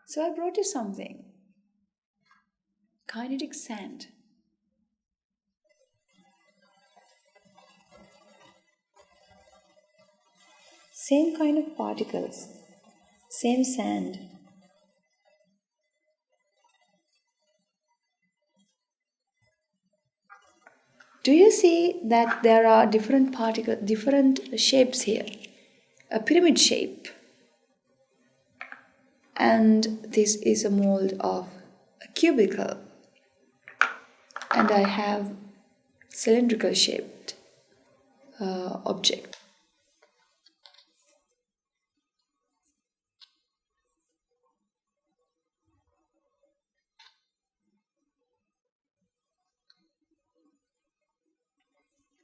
So I brought you something. Kinetic sand. Same kind of particles. Same sand. Do you see that there are different shapes here? A pyramid shape. And this is a mold of a cubicle. And I have cylindrical shaped object.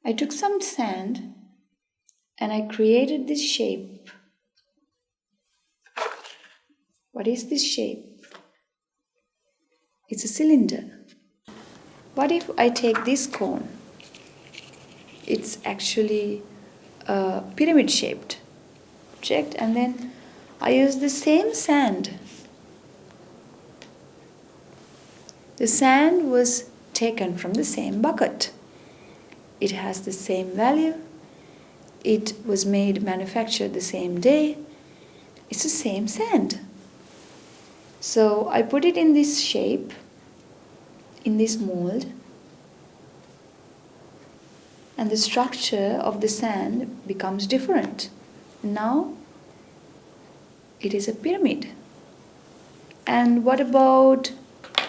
I took some sand and I created this shape. What is this shape? It's a cylinder. What if I take this cone? It's actually a pyramid shaped object, and then I use the same sand. The sand was taken from the same bucket. It has the same value. It was manufactured the same day. It's the same sand. So I put it in this shape, in this mold, and the structure of the sand becomes different. Now it is a pyramid. And what about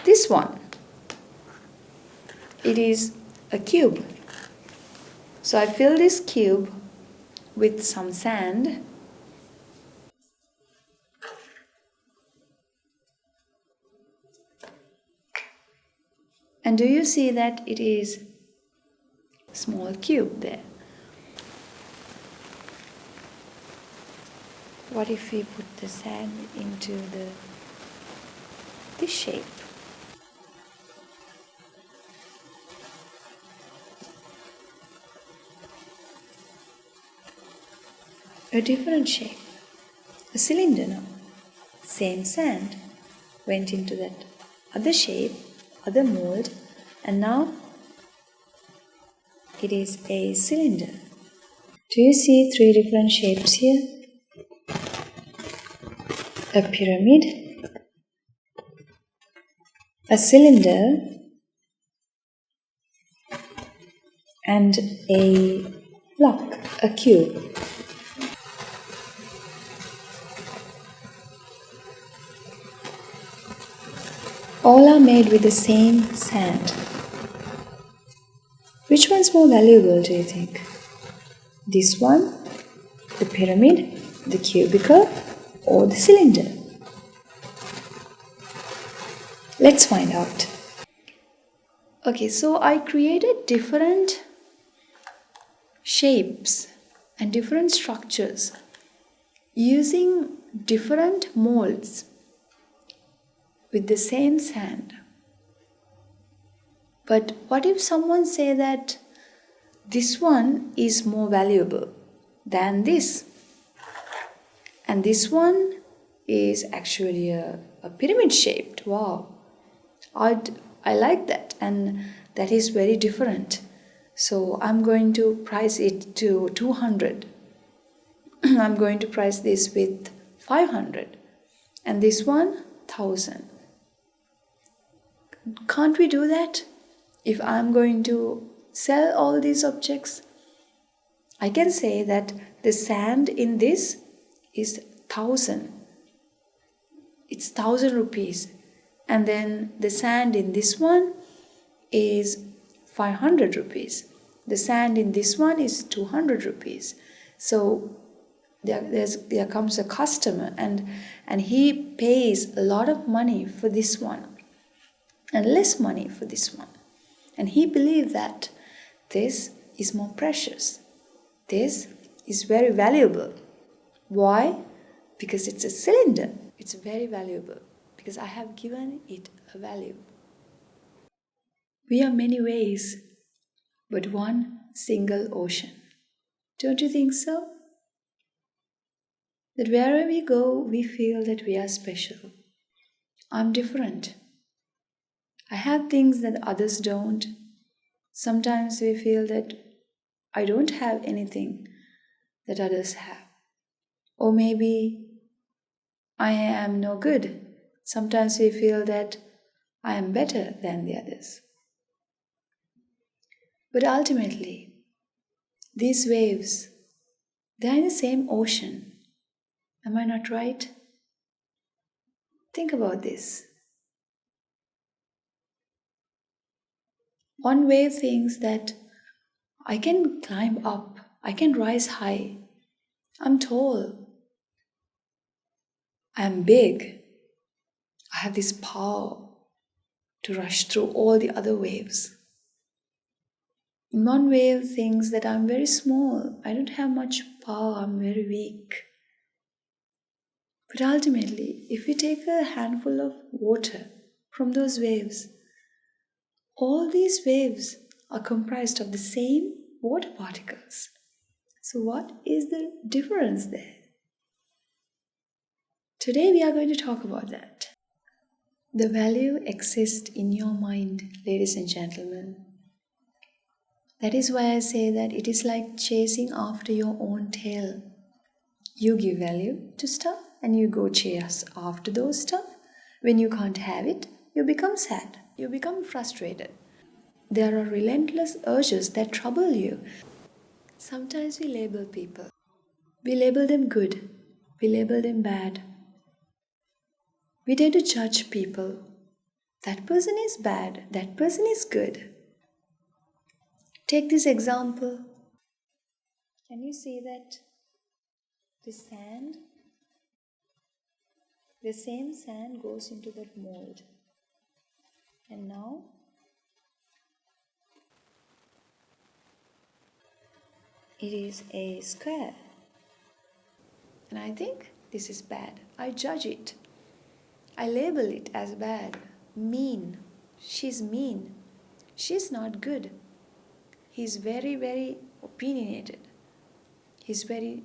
this one? It is a cube. So I fill this cube with some sand. And do you see that it is a small cube there? What if we put the sand into this shape? A different shape, a cylinder now. Same sand went into that other shape, other mold, and now it is a cylinder. Do you see three different shapes here? A pyramid, a cylinder, and a block, a cube. All are made with the same sand. Which one's more valuable, do you think? This one, the pyramid, the cubicle, or the cylinder? Let's find out. Okay, so I created different shapes and different structures using different molds with the same sand. But what if someone say that this one is more valuable than this? And this one is actually a pyramid shaped. Wow. I like that, and that is very different. So I'm going to price it to 200. I'm going to price this with 500. And this one, 1000. Can't we do that? If I'm going to sell all these objects, I can say that the sand in this is 1000. It's 1000 rupees. And then the sand in this one is 500 rupees. The sand in this one is 200 rupees. So there comes a customer and he pays a lot of money for this one and less money for this one. And he believes that this is more precious. This is very valuable. Why? Because it's a cylinder. It's very valuable because I have given it a value. We are many ways, but one single ocean. Don't you think so? That wherever we go, we feel that we are special. I'm different. I have things that others don't. Sometimes we feel that I don't have anything that others have. Or maybe I am no good. Sometimes we feel that I am better than the others. But ultimately, these waves, they are in the same ocean. Am I not right? Think about this. One wave thinks that I can climb up, I can rise high, I'm tall, I'm big, I have this power to rush through all the other waves. One wave thinks that I'm very small, I don't have much power, I'm very weak. But ultimately, if we take a handful of water from those waves, all these waves are comprised of the same water particles. So, what is the difference there? Today, we are going to talk about that. The value exists in your mind, ladies and gentlemen. That is why I say that it is like chasing after your own tail. You give value to stuff and you go chase after those stuff. When you can't have it, you become sad. You become frustrated. There are relentless urges that trouble you. Sometimes we label people. We label them good. We label them bad. We tend to judge people. That person is bad. That person is good. Take this example. Can you see that the sand? The same sand goes into that mold. And now it is a square. And I think this is bad. I judge it. I label it as bad. Mean. She's mean. She's not good. He's very, very opinionated. He's very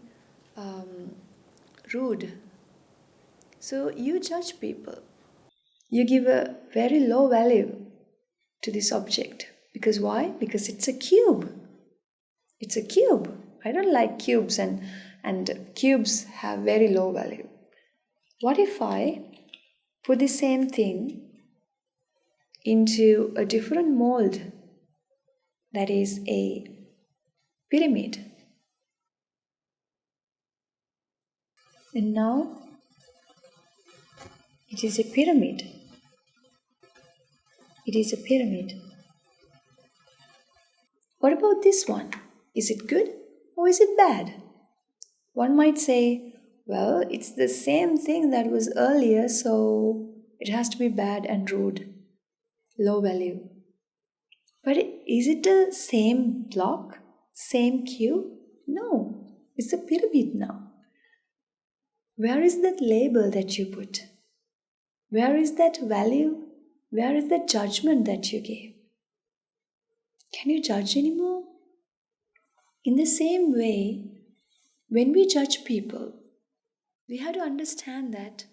rude. So you judge people. You give a very low value to this object. Because why? Because it's a cube. It's a cube. I don't like cubes and cubes have very low value. What if I put the same thing into a different mold that is a pyramid? And now it is a pyramid. It is a pyramid. What about this one? Is it good or is it bad? One might say, well, it's the same thing that was earlier, so it has to be bad and rude, low value. But is it the same block, same cube? No, it's a pyramid now. Where is that label that you put? Where is that value? Where is that judgment that you gave? Can you judge anymore? In the same way, when we judge people, we have to understand that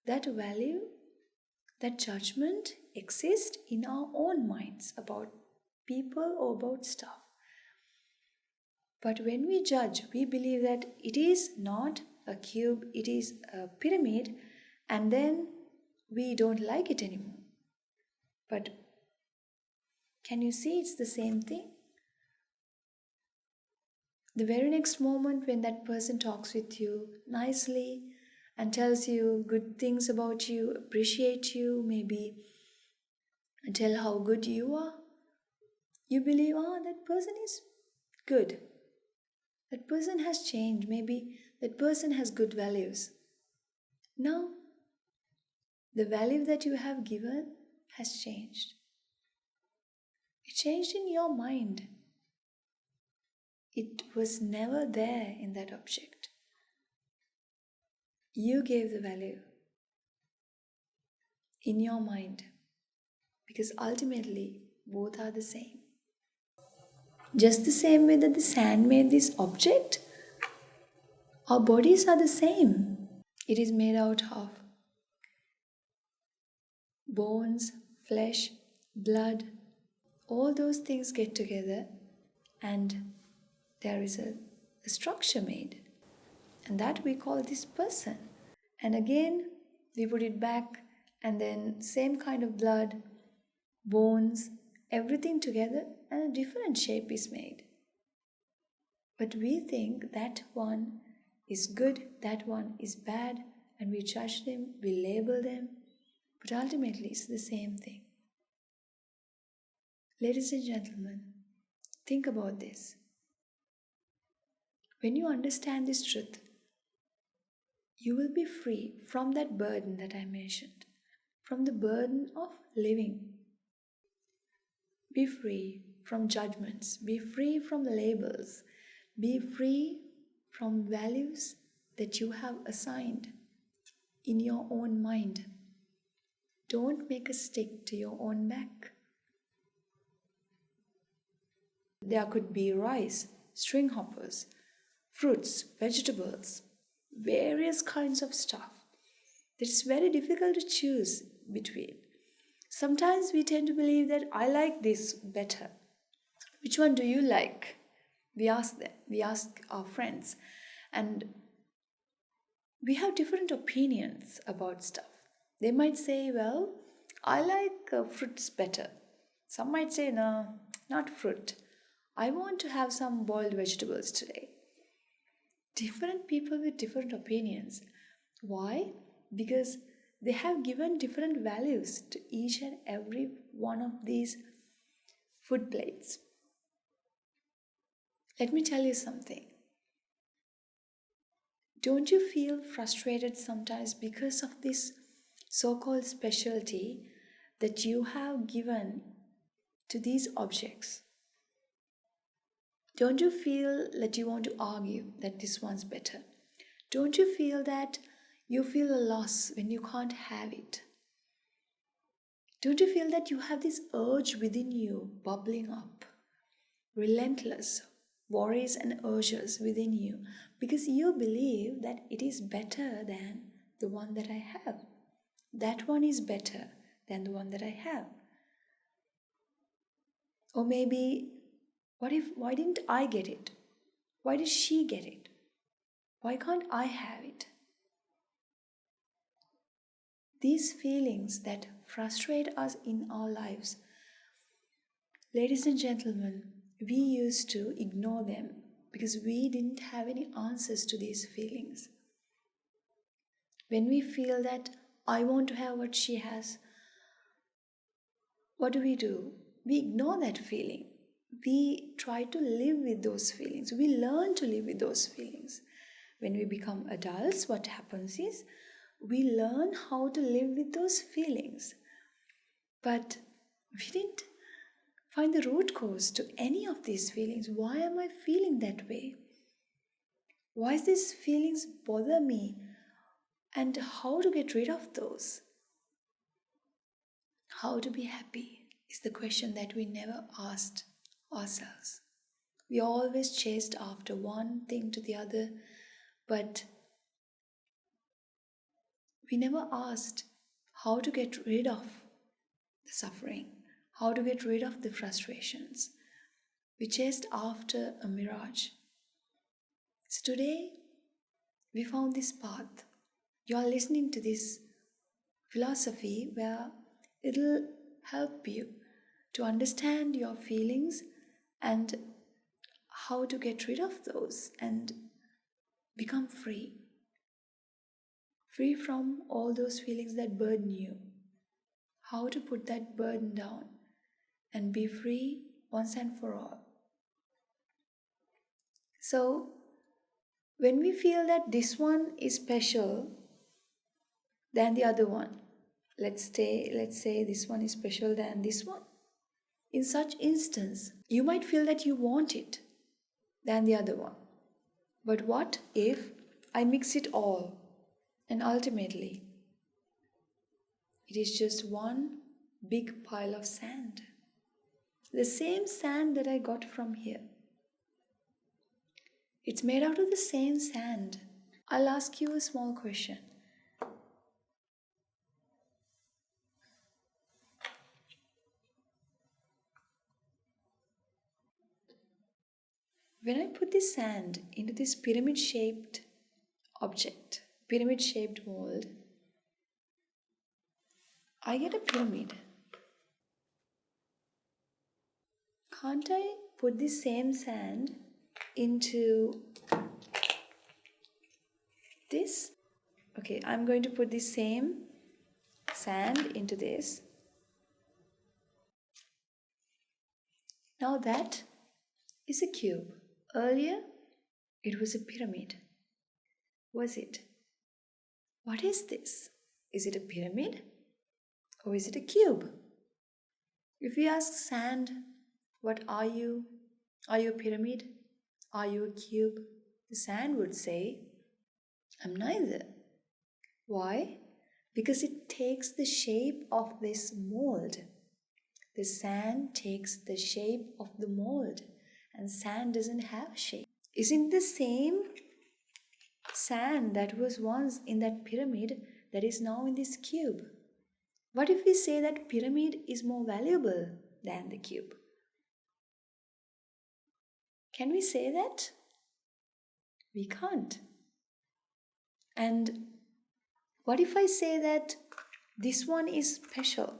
that value, that judgment exists in our own minds about people or about stuff. But when we judge, we believe that it is not a cube, it is a pyramid, and then we don't like it anymore. But can you see it's the same thing? The very next moment when that person talks with you nicely and tells you good things about you, appreciate you, maybe tell how good you are, you believe, that person is good. That person has changed. Maybe that person has good values. Now, the value that you have given has changed. It changed in your mind. It was never there in that object. You gave the value in your mind because ultimately both are the same. Just the same way that the sand made this object, our bodies are the same. It is made out of bones, flesh, blood, all those things get together and there is a structure made. And that we call this person. And again, we put it back and then same kind of blood, bones, everything together and a different shape is made. But we think that one is good, that one is bad, and we judge them, we label them, but ultimately it's the same thing. Ladies and gentlemen, think about this. When you understand this truth, you will be free from that burden that I mentioned, from the burden of living. Be free from judgments, be free from the labels, be free from values that you have assigned in your own mind. Don't make a stick to your own back. There could be rice, string hoppers, fruits, vegetables, various kinds of stuff that is very difficult to choose between. Sometimes we tend to believe that I like this better. Which one do you like? We ask them, we ask our friends, and we have different opinions about stuff. They might say, well, I like fruits better. Some might say, no, not fruit. I want to have some boiled vegetables today. Different people with different opinions. Why? Because they have given different values to each and every one of these food plates. Let me tell you something. Don't you feel frustrated sometimes because of this so-called specialty that you have given to these objects? Don't you feel that you want to argue that this one's better? Don't you feel that you feel a loss when you can't have it? Don't you feel that you have this urge within you bubbling up? Relentless worries and urges within you because you believe that it is better than the one that I have. That one is better than the one that I have. Or maybe, why didn't I get it? Why did she get it? Why can't I have it? These feelings that frustrate us in our lives, ladies and gentlemen, we used to ignore them because we didn't have any answers to these feelings. When we feel that I want to have what she has, what do? We ignore that feeling. We try to live with those feelings. We learn to live with those feelings. When we become adults, what happens is we learn how to live with those feelings. But we didn't find the root cause to any of these feelings. Why am I feeling that way? Why does these feelings bother me? And how to get rid of those? How to be happy is the question that we never asked ourselves. We always chased after one thing to the other, but we never asked how to get rid of the suffering, how to get rid of the frustrations. We chased after a mirage. So today, we found this path. You are listening to this philosophy where it'll help you to understand your feelings and how to get rid of those and become free. Free from all those feelings that burden you. How to put that burden down and be free once and for all. So, when we feel that this one is special than the other one, let's say this one is special than this one. In such instance, you might feel that you want it than the other one. But what if I mix it all and ultimately it is just one big pile of sand? The same sand that I got from here. It's made out of the same sand. I'll ask you a small question. When I put this sand into this pyramid shaped object, pyramid shaped mold, I get a pyramid. Can't I put the same sand into this? Okay, I'm going to put the same sand into this. Now that is a cube. Earlier, it was a pyramid. Was it? What is this? Is it a pyramid? Or is it a cube? If we ask sand, what are you? Are you a pyramid? Are you a cube? The sand would say, I'm neither. Why? Because it takes the shape of this mold. The sand takes the shape of the mold, and sand doesn't have shape. Isn't the same sand that was once in that pyramid that is now in this cube? What if we say that pyramid is more valuable than the cube? Can we say that? We can't. And what if I say that this one is special?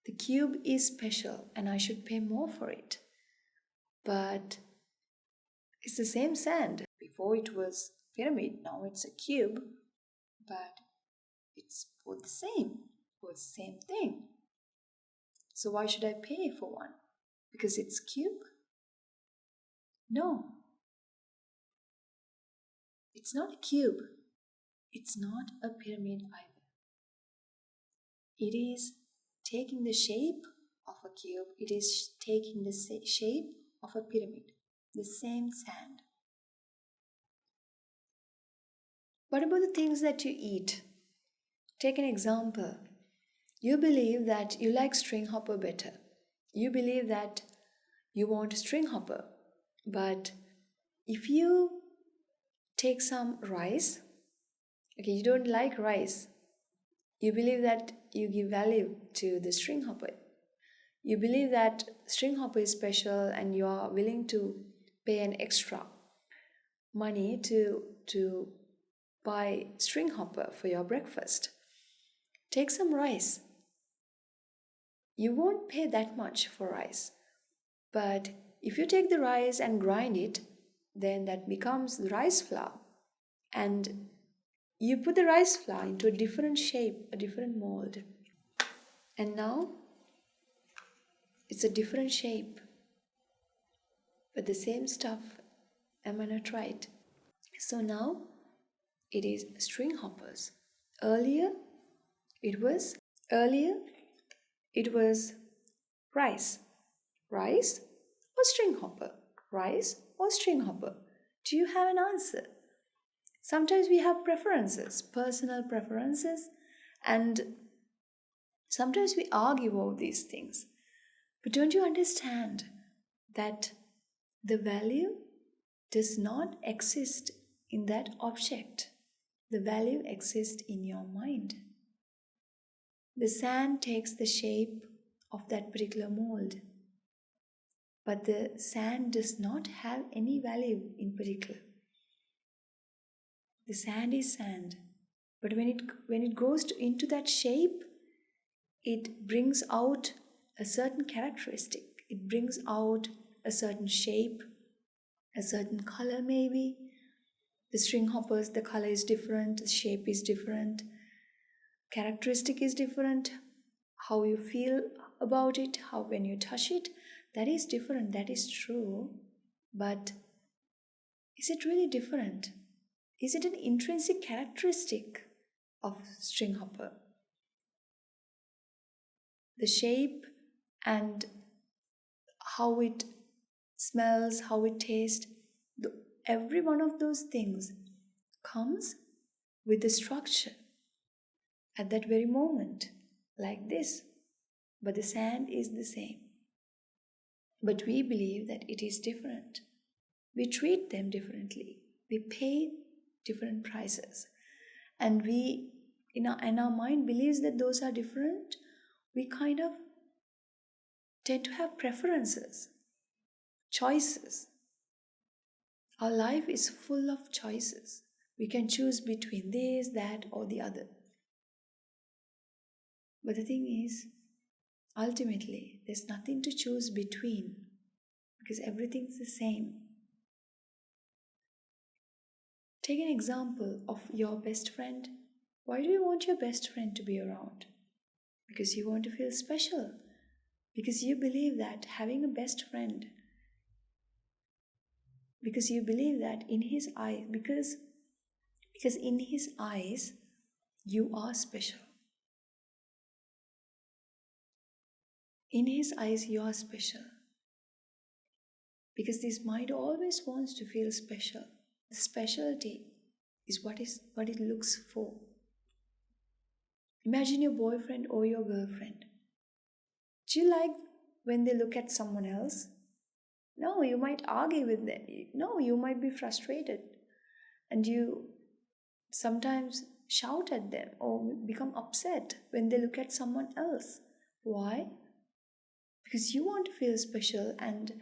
The cube is special and I should pay more for it. But it's the same sand. Before it was pyramid, now it's a cube. But it's both the same, both the same thing. So why should I pay for one? Because it's cube? No. It's not a cube. It's not a pyramid either. It is taking the shape of a cube. It is taking the shape of a pyramid. The same sand. What about the things that you eat? Take an example. You believe that you like string hopper better. You believe that you want a string hopper. But if you take some rice, okay, you don't like rice. You believe that you give value to the string hopper. You believe that string hopper is special and you are willing to pay an extra money to buy string hopper for your breakfast. Take some rice. You won't pay that much for rice. But if you take the rice and grind it, then that becomes the rice flour. And you put the rice flour into a different shape, a different mold. And now it's a different shape. But the same stuff, am I not right? So now it is string hoppers. Earlier it was rice. Rice or string hopper? Rice or string hopper? Do you have an answer? Sometimes we have preferences, personal preferences, and sometimes we argue over these things. But don't you understand that the value does not exist in that object? The value exists in your mind. The sand takes the shape of that particular mold. But the sand does not have any value in particular. The sand is sand. But when it goes into that shape, it brings out a certain characteristic. It brings out a certain shape, a certain color maybe. The string hoppers, the color is different, the shape is different, characteristic is different, how you feel about it, how when you touch it, that is different, that is true. But is it really different? Is it an intrinsic characteristic of string hopper? The shape and how it smells, how it tastes, every one of those things comes with the structure at that very moment, like this. But the sand is the same. But we believe that it is different. We treat them differently. We pay different prices. And we, in our mind, believes that those are different. We kind of tend to have preferences. choices. Our life is full of choices. We can choose between this, that, or the other. But the thing is, ultimately, there's nothing to choose between because everything's the same. Take an example of your best friend. Why do you want your best friend to be around? Because you want to feel special. Because you believe that having a best friend, because you believe that in his eyes, because in his eyes, you are special. In his eyes, you are special. Because this mind always wants to feel special. The specialty is what it looks for. Imagine your boyfriend or your girlfriend. Do you like when they look at someone else? No, you might argue with them. No, you might be frustrated. And you sometimes shout at them or become upset when they look at someone else. Why? Because you want to feel special, and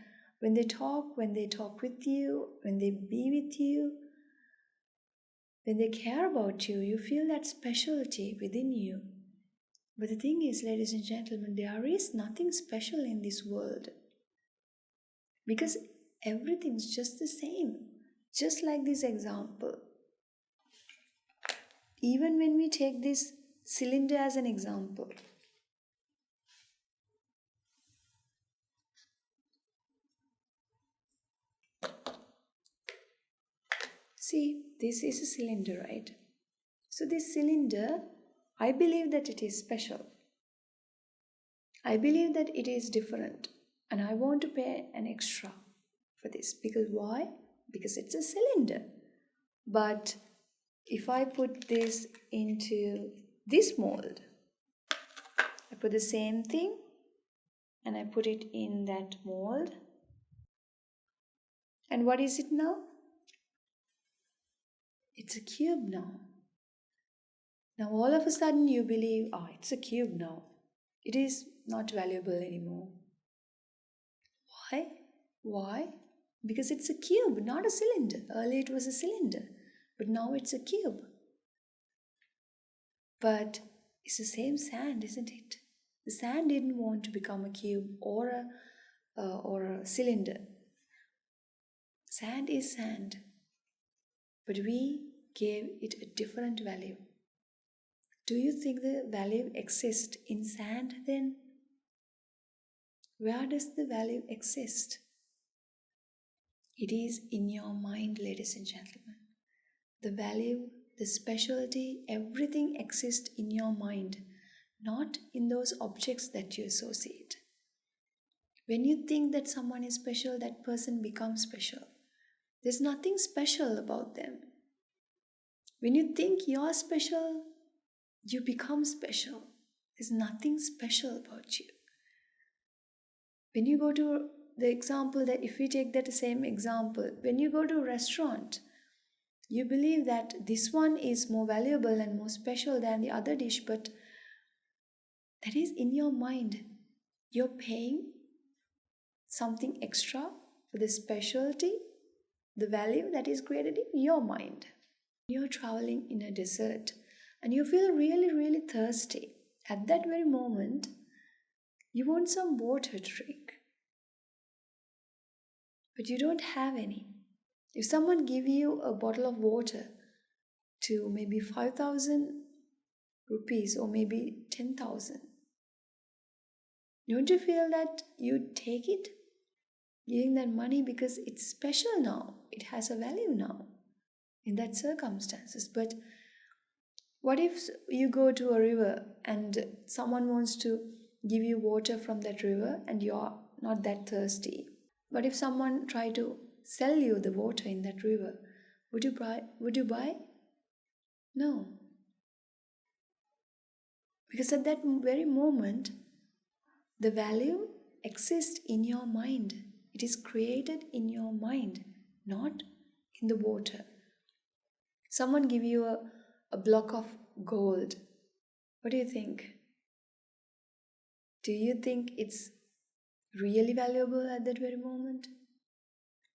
when they talk with you, when they be with you, when they care about you, you feel that specialty within you. But the thing is, ladies and gentlemen, there is nothing special in this world. Because everything's just the same. Just like this example. Even when we take this cylinder as an example, see, this is a cylinder, right? So this cylinder, I believe that it is special. I believe that it is different. And I want to pay an extra for this. Because why? Because it's a cylinder. But if I put this into this mold, I put the same thing and I put it in that mold. And what is it now? It's a cube now. Now all of a sudden you believe, it's a cube now. It is not valuable anymore. Why? Why? Because it's a cube, not a cylinder. Earlier it was a cylinder, but now it's a cube. But it's the same sand, isn't it? The sand didn't want to become a cube or a cylinder. Sand is sand, but we gave it a different value. Do you think the value exists in sand then? Where does the value exist? It is in your mind, ladies and gentlemen. The value, the specialty, everything exists in your mind, not in those objects that you associate. When you think that someone is special, that person becomes special. There's nothing special about them. When you think you're special, you become special. There's nothing special about you. When you go to the example that if we take that same example, when you go to a restaurant, you believe that this one is more valuable and more special than the other dish, but that is in your mind. You're paying something extra for the specialty, the value that is created in your mind. You're traveling in a desert and you feel really, really thirsty. At that very moment, you want some water to drink. But you don't have any. If someone give you a bottle of water to maybe 5,000 rupees or maybe 10,000, don't you feel that you take it? Giving that money because it's special now. It has a value now in that circumstances. But what if you go to a river and someone wants to give you water from that river and you're not that thirsty? But if someone try to sell you the water in that river, would you buy? No. Because at that very moment, the value exists in your mind. It is created in your mind, not in the water. Someone give you a block of gold. What do you think? Do you think it's really valuable at that very moment?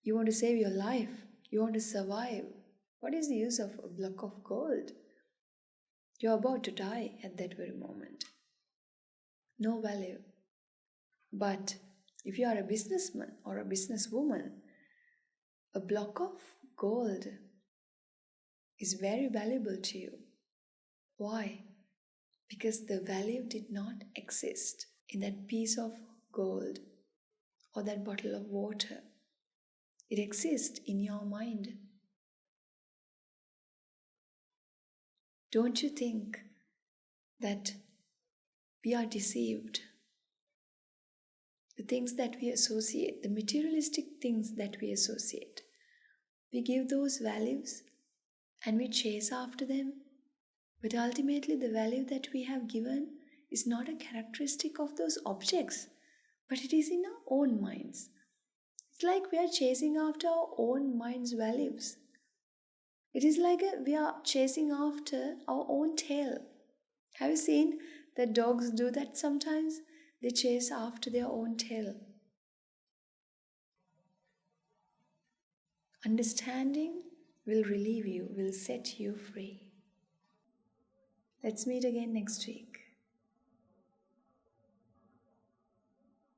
You want to save your life. You want to survive. What is the use of a block of gold? You're about to die at that very moment. No value. But if you are a businessman or a businesswoman, a block of gold is very valuable to you. Why? Because the value did not exist in that piece of gold or that bottle of water. It exists in your mind. Don't you think that we are deceived? The things that we associate, the materialistic things that we associate, we give those values and we chase after them. But ultimately, the value that we have given is not a characteristic of those objects, but it is in our own minds. It's like we are chasing after our own mind's values. It is like we are chasing after our own tail. Have you seen that dogs do that sometimes? They chase after their own tail. Understanding will relieve you, will set you free. Let's meet again next week.